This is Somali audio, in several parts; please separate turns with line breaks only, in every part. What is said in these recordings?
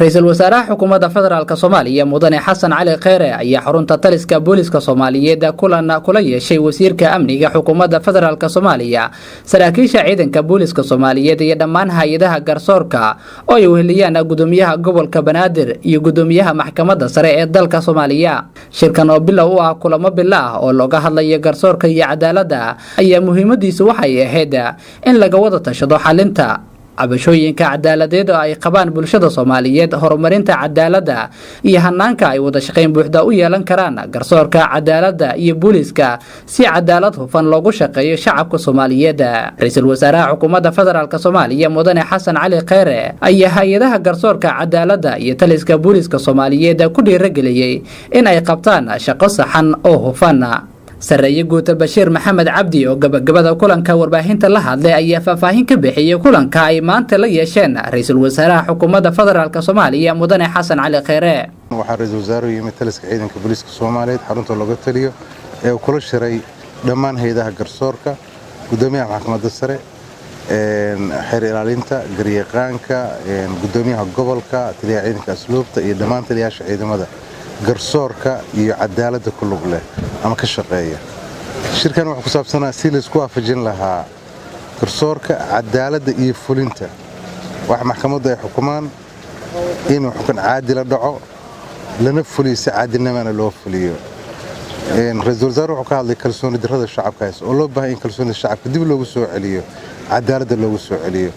ra'iisul wasaaraha xukuumadda federaalka Soomaaliya mudane Xasan Cali Kheyre ayaa xarunta taliska booliska Soomaaliyeed kula yeeshay wasiirka amniga xukuumadda federaalka Soomaaliya saraakiisha ciidanka booliska Soomaaliyeed iyo dhammaan hay'adaha garsoorka oo ay weheliyaan gudoomiyaha gobolka Banaadir iyo gudoomiyaha maxkamadda sare ee dalka Soomaaliya. Shirkan oo bilow u ah kulamo bilaah oo looga hadlayo garsoorka iyo cadaaladda ayaa muhiimadiisu waxay ahayd in laga wada tashado xalinta cabashooyinka cadaaladeed oo ay qabaan bulshada Soomaaliyeed, horumarinta cadaaladda iyo hanaanka ay wada shaqeyn buuxda u yeelan karaan garsoorka, cadaaladda iyo booliska si cadaalad hufan loogu shaqeeyo shacabka Soomaaliyeed. Ra'iisul wasaaraha xukuumadda federaalka Soomaaliya mudane Xasan Cali Kheyre ayaa hay'adaha garsoorka, cadaaladda iyo taliska booliska Soomaaliyeed ku dhiirigeliyay in ay qabtaan shaqo saxan oo hufan. Saraakiil guuta Bashiir Maxamed Cabdi oo gabagabada kulanka warbaahinta la hadlay ayaa faahfaahin ka bixiyay kulanka ay maanta la yeesheen ra'iisul wasaaraha xukuumadda federaalka Soomaaliya mudane Xasan Cali Kheyre.
Waxa ra'iisul wasaaruhu yimid taliska ciidanka booliska Soomaaliyeed xarunta looga taliyo ee kula shiray dhammaan hay'adaha garsoorka, gudoomiyaha maxkamadda sare, xeer ilaalinta, garyaqaanka, gudoomiyaha gobolka, taliyaha ciidanka asluubta iyo dhammaan taliyaasha ciidamada garsoorka iyo cadaaladda ku lug leh ama ka shaqeeya. Shirkan wuxuu ku saabsanaa si la isku waafajin lahaa garsoorka, cadaaladda iyo fulinta. Waxa maxkamaddu ay xukumaan in xukun caadil dhaco lana fuliyo si caadilnimana loo fuliyo. Ra'iisul wasaaruhu wuxuu ka hadlay kalsooni darrada shacabka oo loo baahan in kalsoonida shacabka dib loogu soo celiyo, cadaaladda loogu soo celiyo.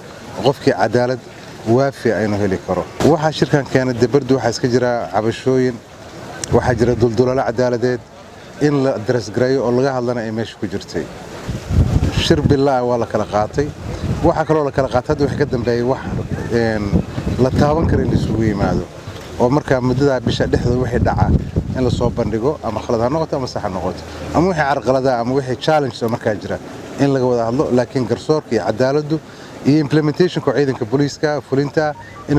Qofkii cadaalad waafi aynu heli karo. Waxa shirkan keenay dabardu waxa iska jira cabashooyin, waxa jira duldulala cadaaladeed in la darasgareeyo oo laga hadlana ay meesha ku jirtay. Shir bilaa waa la kala qaatay. Waxa kale oo la kala qaatay wixii ka dambeeyay wax la taaban karo in la isugu yimaado oo marka muddada bisha dhexdeeda wixii dhaca in la soo bandhigo ama khalad ha noqoto ama sax ha noqoto ama wixii carqalada ama wixii challenge oo marka jira in laga wada hadlo. Laakiin garsoorka iyo cadaaladdu iyo implementation-ka ciidanka booliska fulinta in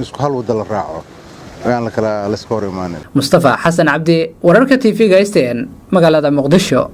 isku hal wada la raaco aan la kala iska hor imaanin.
Mustafa Xasan Cabdi, wararka TV-ga STN, magaalada Muqdisho.